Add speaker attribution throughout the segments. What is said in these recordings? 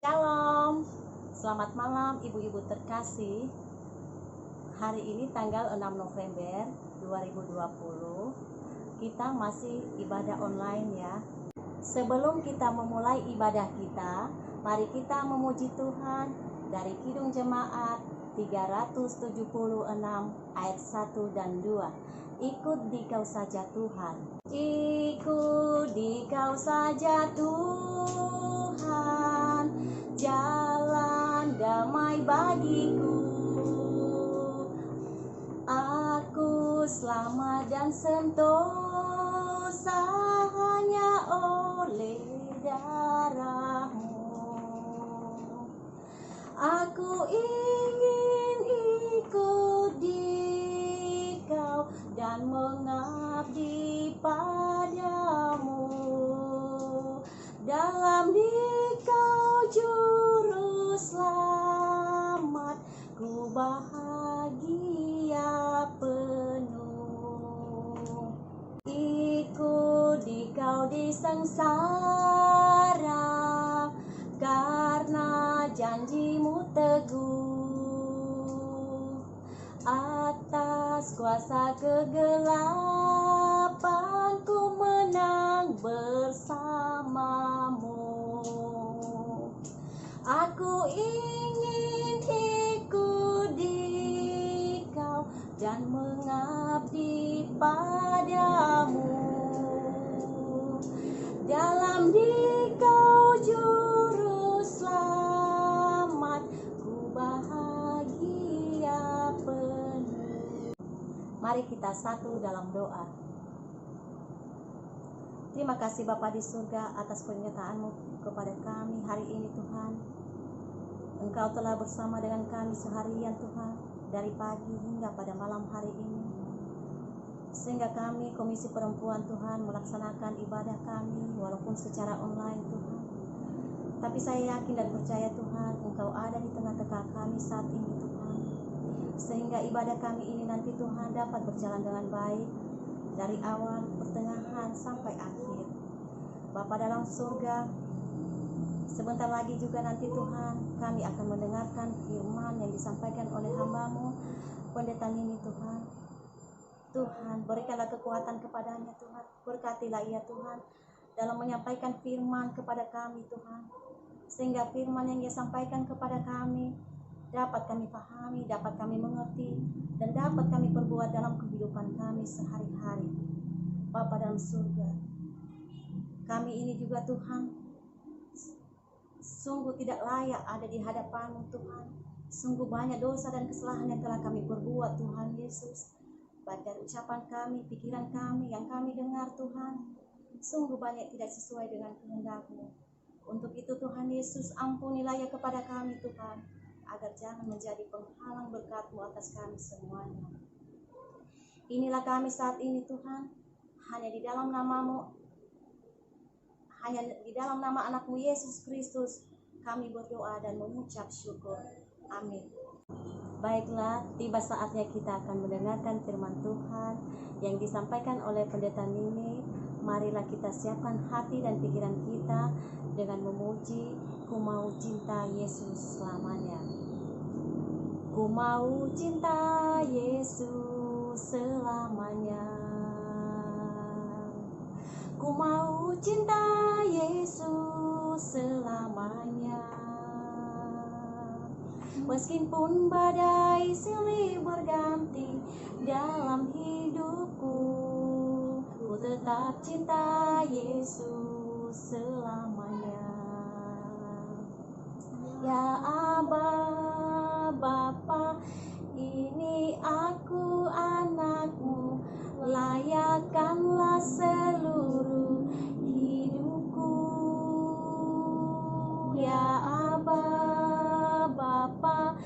Speaker 1: Shalom, selamat malam ibu-ibu terkasih. Hari ini tanggal 6 November 2020. Kita masih ibadah online ya. Sebelum kita memulai ibadah kita, mari kita memuji Tuhan dari Kidung Jemaat 376 ayat 1 dan 2. Ikut Dikau saja Tuhan. Ikut Dikau saja Tuhan, jalan damai bagiku. Aku selamat dan sentosa hanya oleh darah-Mu. Aku ingin ikut Dikau dan mengabdi padamu. Dalam Dikau juru selamat, ku bahagia penuh. Ikut Dikau di sengsara, karena janji-Mu teguh. Atas kuasa kegelapan ku menang bersama-Mu. Aku ingin ikut Dikau dan mengabdi padamu. Dalam Dikau juru selamat, ku bahagia penuh. Mari kita satu dalam doa. Terima kasih Bapa di surga atas penyertaan-Mu kepada kami hari ini Tuhan. Engkau telah bersama dengan kami seharian Tuhan, dari pagi hingga pada malam hari ini. Sehingga kami Komisi Perempuan Tuhan melaksanakan ibadah kami walaupun secara online Tuhan. Tapi saya yakin dan percaya Tuhan, Engkau ada di tengah-tengah kami saat ini Tuhan. Sehingga ibadah kami ini nanti Tuhan dapat berjalan dengan baik dari awal, pertengahan sampai akhir. Bapa dalam surga, sebentar lagi juga nanti Tuhan kami akan mendengarkan firman yang disampaikan oleh hamba-Mu Pendeta Nini Tuhan. Tuhan, berikanlah kekuatan kepadanya Tuhan. Berkatilah ia Tuhan dalam menyampaikan firman kepada kami Tuhan. Sehingga firman yang ia sampaikan kepada kami dapat kami pahami, dapat kami mengerti, dan dapat kami perbuat dalam kehidupan kami sehari-hari. Bapa dalam surga, kami ini juga Tuhan sungguh tidak layak ada di hadapan-Mu Tuhan. Sungguh banyak dosa dan kesalahan yang telah kami perbuat Tuhan Yesus. Baik dari ucapan kami, pikiran kami, yang kami dengar Tuhan, sungguh banyak tidak sesuai dengan kehendak-Mu. Untuk itu Tuhan Yesus, ampunilah ya kepada kami Tuhan, agar jangan menjadi penghalang berkat-Mu atas kami semuanya. Inilah kami saat ini Tuhan, hanya di dalam nama-Mu, hanya di dalam nama anak-Mu Yesus Kristus, kami berdoa dan mengucap syukur. Amin. Baiklah, tiba saatnya kita akan mendengarkan firman Tuhan yang disampaikan oleh Pendeta Nini. Marilah kita siapkan hati dan pikiran kita dengan memuji, ku mau cinta Yesus selamanya. Ku mau cinta Yesus selamanya. Ku mau cinta Yesus selamanya. Meskipun badai silih berganti dalam hidupku, ku tetap cinta Yesus selamanya. Ya Aba, Bapa, ini aku anak-Mu, layakkanlah seluruh hidupku. Ya Aba, Bapa,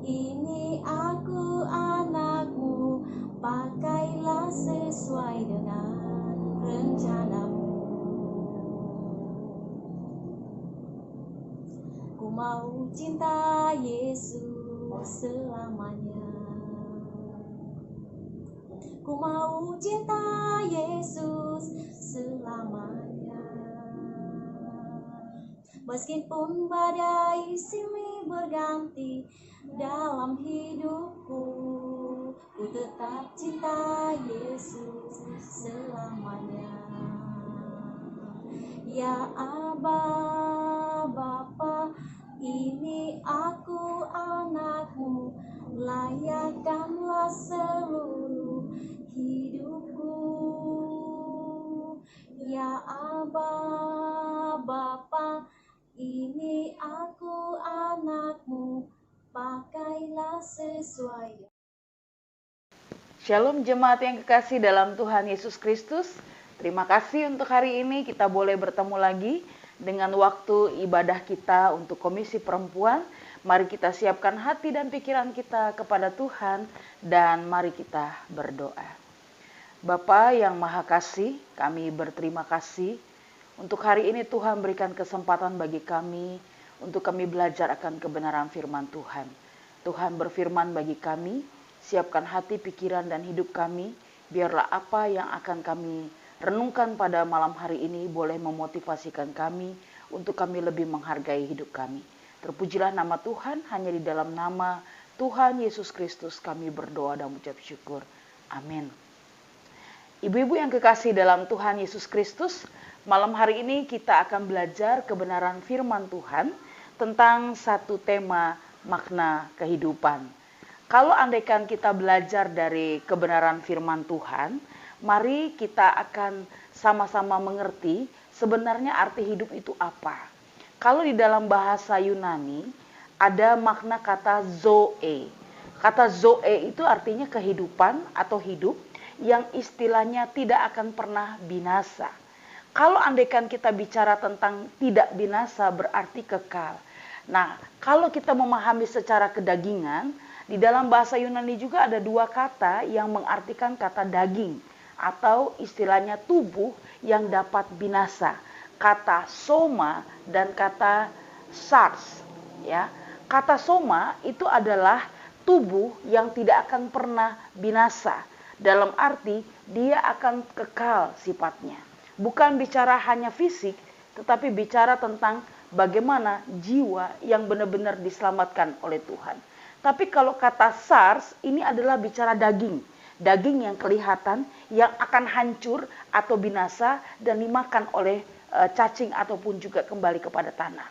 Speaker 1: ini aku anak-Mu, pakailah sesuai dengan rencana-Mu. Ku mau cinta Yesus selamanya. Ku mau cinta Yesus selamanya. Meskipun badai silih berganti dalam hidupku, ku tetap cinta Yesus selamanya. Ya Aba, Bapa, ini aku anakmu, layakkanlah seluruh hidupku. Ya Aba, Bapa, ini aku anakmu, pakailah sesuai.
Speaker 2: Shalom jemaat yang kekasih dalam Tuhan Yesus Kristus. Terima kasih untuk hari ini kita boleh bertemu lagi dengan waktu ibadah kita untuk Komisi Perempuan. Mari kita siapkan hati dan pikiran kita kepada Tuhan dan mari kita berdoa. Bapa yang Maha Kasih, kami berterima kasih untuk hari ini Tuhan berikan kesempatan bagi kami untuk kami belajar akan kebenaran firman Tuhan. Tuhan berfirman bagi kami, siapkan hati, pikiran, dan hidup kami, biarlah apa yang akan kami renungkan pada malam hari ini boleh memotivasikan kami untuk kami lebih menghargai hidup kami. Terpujilah nama Tuhan, hanya di dalam nama Tuhan Yesus Kristus kami berdoa dan mengucap syukur. Amin. Ibu-ibu yang kekasih dalam Tuhan Yesus Kristus, malam hari ini kita akan belajar kebenaran firman Tuhan tentang satu tema makna kehidupan. Kalau andaikan kita belajar dari kebenaran firman Tuhan, mari kita akan sama-sama mengerti sebenarnya arti hidup itu apa. Kalau di dalam bahasa Yunani ada makna kata zoe. Kata zoe itu artinya kehidupan atau hidup yang istilahnya tidak akan pernah binasa. Kalau andaikan kita bicara tentang tidak binasa berarti kekal. Nah, kalau kita memahami secara kedagingan, di dalam bahasa Yunani juga ada dua kata yang mengartikan kata daging atau istilahnya tubuh yang dapat binasa. Kata soma dan kata sars. Ya, kata soma itu adalah tubuh yang tidak akan pernah binasa. Dalam arti dia akan kekal sifatnya. Bukan bicara hanya fisik, tetapi bicara tentang bagaimana jiwa yang benar-benar diselamatkan oleh Tuhan. Tapi kalau kata sars ini adalah bicara daging. Daging yang kelihatan yang akan hancur atau binasa dan dimakan oleh cacing ataupun juga kembali kepada tanah.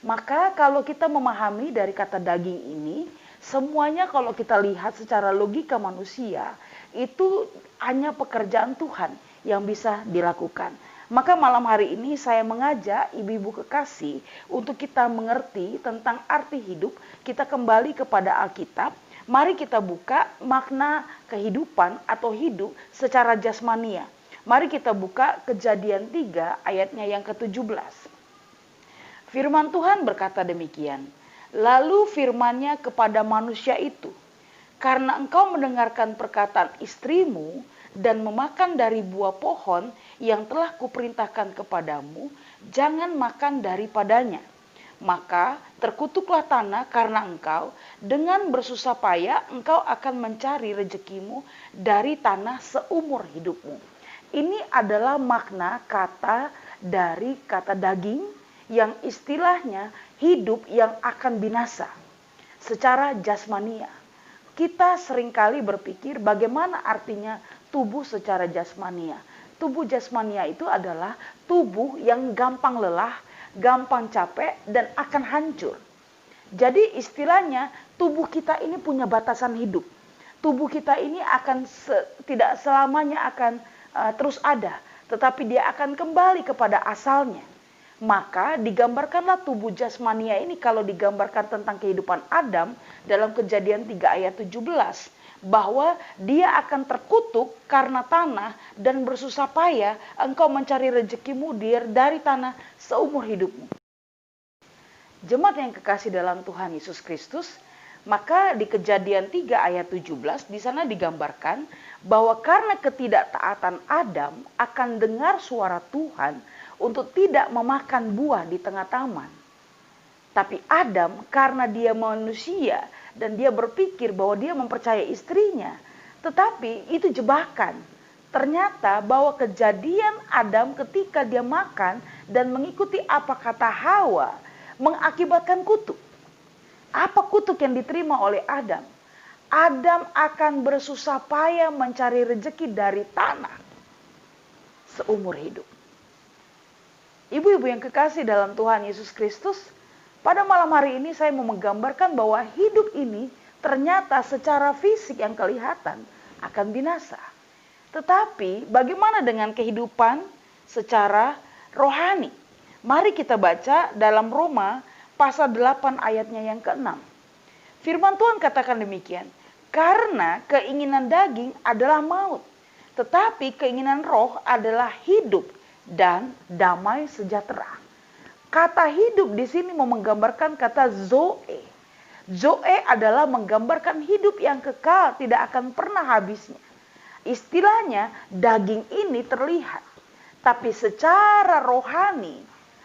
Speaker 2: Maka kalau kita memahami dari kata daging ini, semuanya kalau kita lihat secara logika manusia, itu hanya pekerjaan Tuhan yang bisa dilakukan. Maka malam hari ini saya mengajak ibu-ibu kekasih untuk kita mengerti tentang arti hidup. Kita kembali kepada Alkitab. Mari kita buka makna kehidupan atau hidup secara jasmania. Mari kita buka Kejadian 3 ayatnya yang ke-17. Firman Tuhan berkata demikian. Lalu firman-Nya kepada manusia itu, karena engkau mendengarkan perkataan istrimu dan memakan dari buah pohon yang telah kuperintahkan kepadamu, jangan makan daripadanya. Maka terkutuklah tanah karena engkau, dengan bersusah payah engkau akan mencari rezekimu dari tanah seumur hidupmu. Ini adalah makna kata dari kata daging yang istilahnya hidup yang akan binasa secara jasmania. Kita seringkali berpikir bagaimana artinya tubuh secara jasmania. Tubuh jasmania itu adalah tubuh yang gampang lelah, gampang capek, dan akan hancur. Jadi istilahnya tubuh kita ini punya batasan hidup. Tubuh kita ini akan tidak selamanya akan terus ada, tetapi dia akan kembali kepada asalnya. Maka digambarkanlah tubuh jasmania ini kalau digambarkan tentang kehidupan Adam dalam Kejadian 3 ayat 17. Bahwa dia akan terkutuk karena tanah dan bersusah payah engkau mencari rezekimu dari tanah seumur hidupmu. Jemaat yang kekasih dalam Tuhan Yesus Kristus, maka di Kejadian 3 ayat 17 di sana digambarkan bahwa karena ketidaktaatan Adam akan dengar suara Tuhan untuk tidak memakan buah di tengah taman. Tapi Adam karena dia manusia dan dia berpikir bahwa dia mempercayai istrinya. Tetapi itu jebakan. Ternyata bahwa kejadian Adam ketika dia makan dan mengikuti apa kata Hawa mengakibatkan kutuk. Apa kutuk yang diterima oleh Adam? Adam akan bersusah payah mencari rezeki dari tanah seumur hidup. Ibu-ibu yang kekasih dalam Tuhan Yesus Kristus, pada malam hari ini saya mau menggambarkan bahwa hidup ini ternyata secara fisik yang kelihatan akan binasa. Tetapi bagaimana dengan kehidupan secara rohani? Mari kita baca dalam Roma pasal 8 ayatnya yang ke-6. Firman Tuhan katakan demikian, karena keinginan daging adalah maut, tetapi keinginan roh adalah hidup dan damai sejahtera. Kata hidup di sini mau menggambarkan kata zoe. Zoe adalah menggambarkan hidup yang kekal, tidak akan pernah habisnya. Istilahnya daging ini terlihat, tapi secara rohani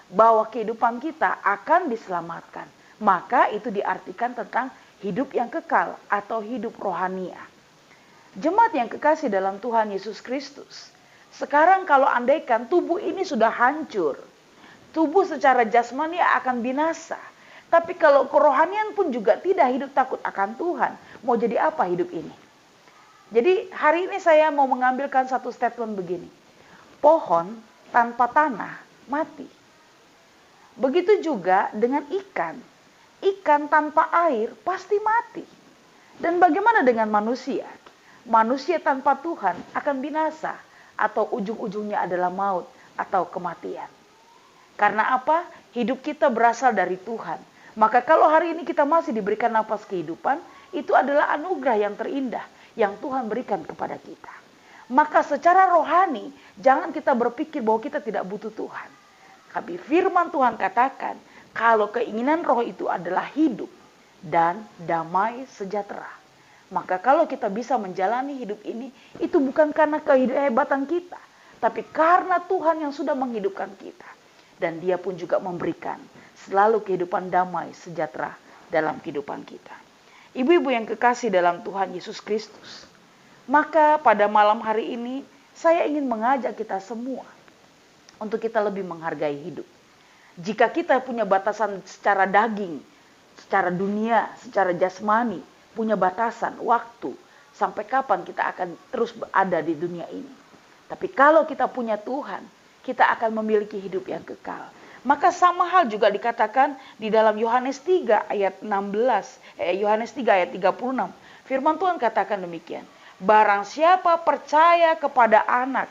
Speaker 2: bahwa kehidupan kita akan diselamatkan. Maka itu diartikan tentang hidup yang kekal atau hidup rohania. Jemaat yang kekasih dalam Tuhan Yesus Kristus, sekarang kalau andaikan tubuh ini sudah hancur, tubuh secara jasmani akan binasa. Tapi kalau kerohanian pun juga tidak hidup takut akan Tuhan, mau jadi apa hidup ini? Jadi hari ini saya mau mengambilkan satu statement begini. Pohon tanpa tanah mati. Begitu juga dengan ikan. Ikan tanpa air pasti mati. Dan bagaimana dengan manusia? Manusia tanpa Tuhan akan binasa atau ujung-ujungnya adalah maut atau kematian. Karena apa? Hidup kita berasal dari Tuhan. Maka kalau hari ini kita masih diberikan nafas kehidupan, itu adalah anugerah yang terindah yang Tuhan berikan kepada kita. Maka secara rohani, jangan kita berpikir bahwa kita tidak butuh Tuhan. Tapi firman Tuhan katakan, kalau keinginan roh itu adalah hidup dan damai sejahtera. Maka kalau kita bisa menjalani hidup ini, itu bukan karena kehebatan kita, tapi karena Tuhan yang sudah menghidupkan kita. Dan Dia pun juga memberikan selalu kehidupan damai sejahtera dalam kehidupan kita. Ibu-ibu yang kekasih dalam Tuhan Yesus Kristus, maka pada malam hari ini saya ingin mengajak kita semua untuk kita lebih menghargai hidup. Jika kita punya batasan secara daging, secara dunia, secara jasmani, punya batasan waktu, sampai kapan kita akan terus berada di dunia ini. Tapi kalau kita punya Tuhan, kita akan memiliki hidup yang kekal. Maka sama hal juga dikatakan di dalam Yohanes 3 ayat 36. Firman Tuhan katakan demikian. Barang siapa percaya kepada anak,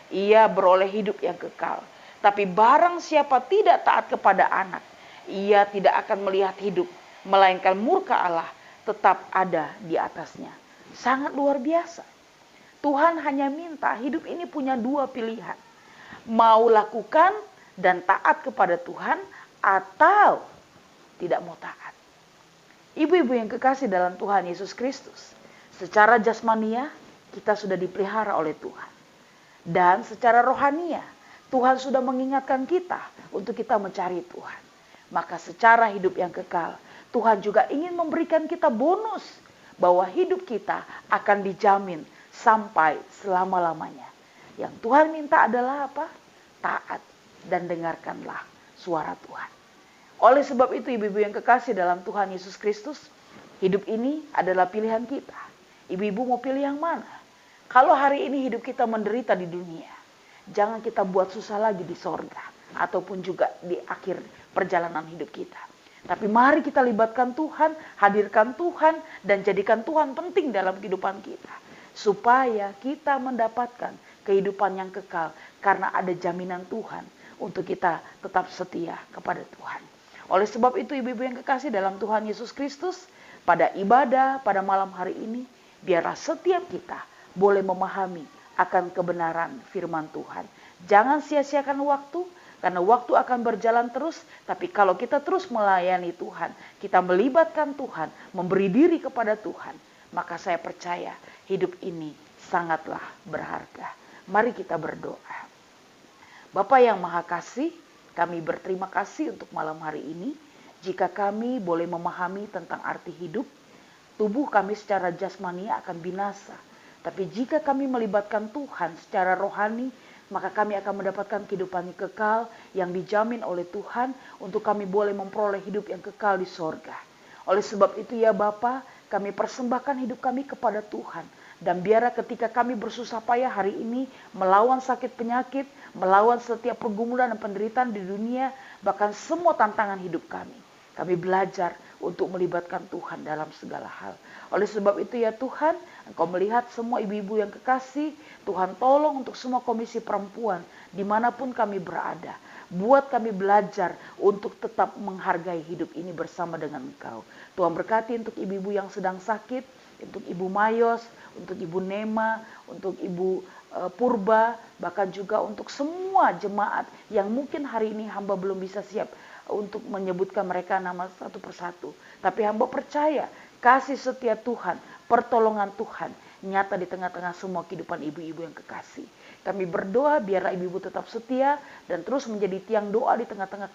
Speaker 2: ia beroleh hidup yang kekal. Tapi barang siapa tidak taat kepada anak, ia tidak akan melihat hidup, melainkan murka Allah tetap ada di atasnya. Sangat luar biasa. Tuhan hanya minta hidup ini punya dua pilihan. Mau lakukan dan taat kepada Tuhan atau tidak mau taat. Ibu-ibu yang kekasih dalam Tuhan Yesus Kristus, secara jasmania kita sudah dipelihara oleh Tuhan. Dan secara rohania Tuhan sudah mengingatkan kita untuk kita mencari Tuhan. Maka secara hidup yang kekal, Tuhan juga ingin memberikan kita bonus bahwa hidup kita akan dijamin sampai selama-lamanya. Yang Tuhan minta adalah apa? Taat dan dengarkanlah suara Tuhan. Oleh sebab itu ibu-ibu yang kekasih dalam Tuhan Yesus Kristus, hidup ini adalah pilihan kita. Ibu-ibu mau pilih yang mana? Kalau hari ini hidup kita menderita di dunia, jangan kita buat susah lagi di sorga ataupun juga di akhir perjalanan hidup kita. Tapi mari kita libatkan Tuhan, hadirkan Tuhan, dan jadikan Tuhan penting dalam kehidupan kita. Supaya kita mendapatkan kehidupan yang kekal karena ada jaminan Tuhan untuk kita tetap setia kepada Tuhan. Oleh sebab itu ibu-ibu yang kekasih dalam Tuhan Yesus Kristus, pada ibadah pada malam hari ini, biarlah setiap kita boleh memahami akan kebenaran firman Tuhan. Jangan sia-siakan waktu, karena waktu akan berjalan terus. Tapi kalau kita terus melayani Tuhan, kita melibatkan Tuhan, memberi diri kepada Tuhan, maka saya percaya hidup ini sangatlah berharga. Mari kita berdoa. Bapa yang Maha Kasih, kami berterima kasih untuk malam hari ini. Jika kami boleh memahami tentang arti hidup, tubuh kami secara jasmani akan binasa. Tapi jika kami melibatkan Tuhan secara rohani, maka kami akan mendapatkan kehidupan yang kekal yang dijamin oleh Tuhan untuk kami boleh memperoleh hidup yang kekal di sorga. Oleh sebab itu ya Bapa, kami persembahkan hidup kami kepada Tuhan. Dan biarlah ketika kami bersusah payah hari ini melawan sakit penyakit, melawan setiap pergumulan dan penderitaan di dunia, bahkan semua tantangan hidup kami. Kami belajar untuk melibatkan Tuhan dalam segala hal. Oleh sebab itu ya Tuhan, Engkau melihat semua ibu-ibu yang kekasih, Tuhan tolong untuk semua komisi perempuan dimanapun kami berada. Buat kami belajar untuk tetap menghargai hidup ini bersama dengan Engkau. Tuhan berkati untuk ibu-ibu yang sedang sakit, untuk Ibu Mayos, untuk Ibu Nema, untuk Ibu Purba, bahkan juga untuk semua jemaat yang mungkin hari ini hamba belum bisa siap untuk menyebutkan mereka nama satu persatu. Tapi hamba percaya kasih setia Tuhan, pertolongan Tuhan nyata di tengah-tengah semua kehidupan ibu-ibu yang kekasih. Kami berdoa biarlah ibu-ibu tetap setia dan terus menjadi tiang doa di tengah-tengah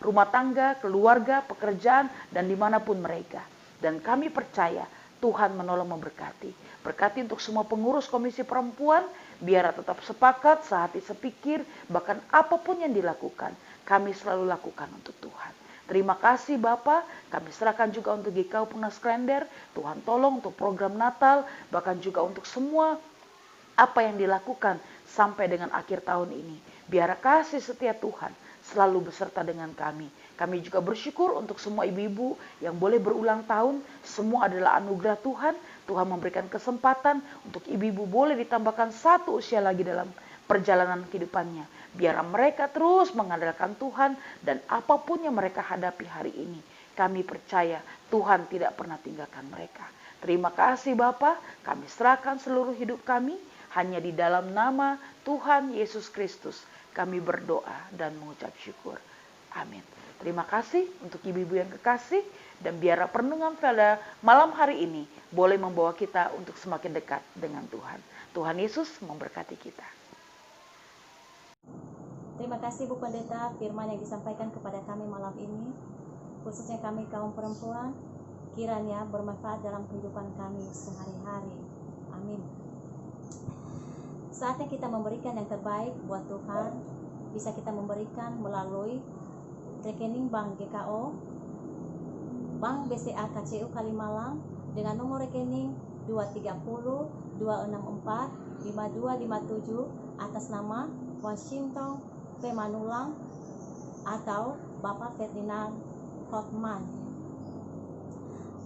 Speaker 2: rumah tangga, keluarga, pekerjaan, dan dimanapun mereka. Dan kami percaya Tuhan menolong memberkati. Berkati untuk semua pengurus komisi perempuan, biar tetap sepakat, sehati sepikir, bahkan apapun yang dilakukan, kami selalu lakukan untuk Tuhan. Terima kasih Bapak, kami serahkan juga untuk GKU Punas Klender, Tuhan tolong untuk program Natal, bahkan juga untuk semua apa yang dilakukan sampai dengan akhir tahun ini. Biar kasih setia Tuhan selalu beserta dengan kami. Kami juga bersyukur untuk semua ibu-ibu yang boleh berulang tahun. Semua adalah anugerah Tuhan. Tuhan memberikan kesempatan untuk ibu-ibu boleh ditambahkan satu usia lagi dalam perjalanan kehidupannya. Biar mereka terus mengandalkan Tuhan dan apapun yang mereka hadapi hari ini. Kami percaya Tuhan tidak pernah tinggalkan mereka. Terima kasih Bapa, kami serahkan seluruh hidup kami hanya di dalam nama Tuhan Yesus Kristus. Kami berdoa dan mengucap syukur. Amin. Terima kasih untuk ibu-ibu yang kekasih dan biarlah perenungan pada malam hari ini boleh membawa kita untuk semakin dekat dengan Tuhan. Tuhan Yesus memberkati kita.
Speaker 1: Terima kasih Bu Pendeta firman yang disampaikan kepada kami malam ini, khususnya kami kaum perempuan, kiranya bermanfaat dalam kehidupan kami sehari-hari. Amin. Saatnya kita memberikan yang terbaik buat Tuhan. Bisa kita memberikan melalui rekening Bank GKO, Bank BCA KCU Kalimalang dengan nomor rekening 230 264 5257 atas nama Washington P. Manulang atau Bapak Ferdinand Hotman.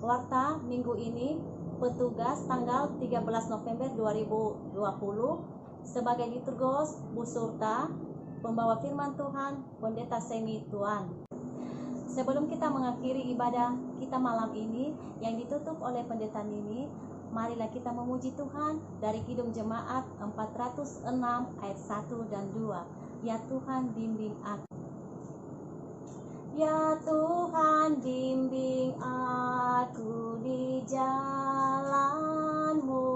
Speaker 1: Warta minggu ini petugas tanggal 13 November 2020 sebagai liturgos Bu Surta, pembawa firman Tuhan Pendeta Semi Tuan. Sebelum kita mengakhiri ibadah kita malam ini yang ditutup oleh Pendeta Nini, marilah kita memuji Tuhan dari Kidung Jemaat 406 ayat 1 dan 2. Ya Tuhan bimbing aku. Ya Tuhan bimbing aku di jalan-Mu,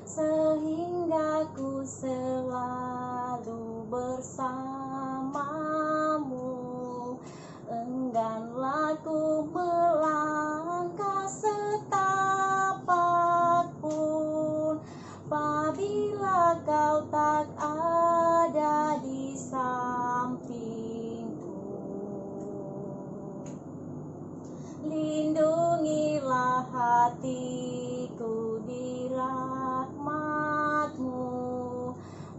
Speaker 1: sehingga ku selalu bersamamu. Engganlah ku melangkah setapak pun, apabila Kau tak ada di sampingku. Lindungilah hatiku di rahmat-Mu,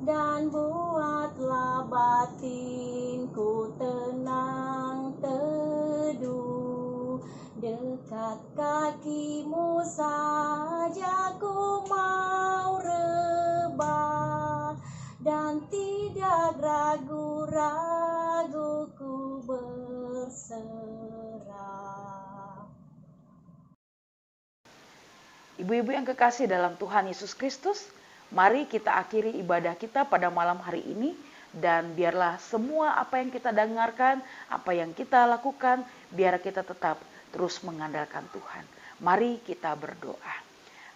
Speaker 1: dan buatlah batinku tenang teduh. Dekat kaki-Mu saja ku mau rebah, dan tidak ragu-ragu ku berserah.
Speaker 2: Ibu-ibu yang kekasih dalam Tuhan Yesus Kristus, mari kita akhiri ibadah kita pada malam hari ini. Dan biarlah semua apa yang kita dengarkan, apa yang kita lakukan, biar kita tetap terus mengandalkan Tuhan. Mari kita berdoa.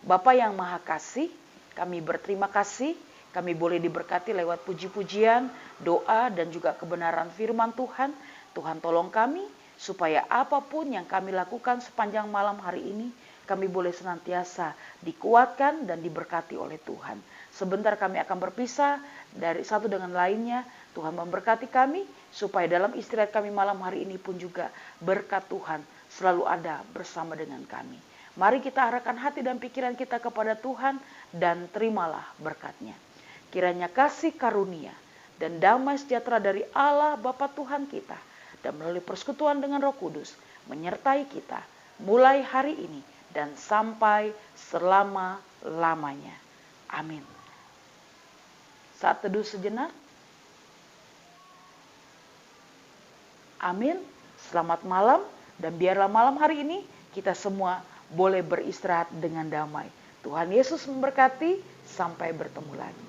Speaker 2: Bapa yang Maha Kasih, kami berterima kasih. Kami boleh diberkati lewat puji-pujian, doa, dan juga kebenaran firman Tuhan. Tuhan tolong kami supaya apapun yang kami lakukan sepanjang malam hari ini, kami boleh senantiasa dikuatkan dan diberkati oleh Tuhan. Sebentar kami akan berpisah dari satu dengan lainnya. Tuhan memberkati kami, supaya dalam istirahat kami malam hari ini pun juga berkat Tuhan selalu ada bersama dengan kami. Mari kita arahkan hati dan pikiran kita kepada Tuhan dan terimalah berkat-Nya. Kiranya kasih karunia dan damai sejahtera dari Allah Bapa Tuhan kita dan melalui persekutuan dengan Roh Kudus menyertai kita mulai hari ini dan sampai selama-lamanya. Amin. Saat teduh sejenak. Amin. Selamat malam, dan biarlah malam hari ini kita semua boleh beristirahat dengan damai. Tuhan Yesus memberkati, sampai bertemu lagi.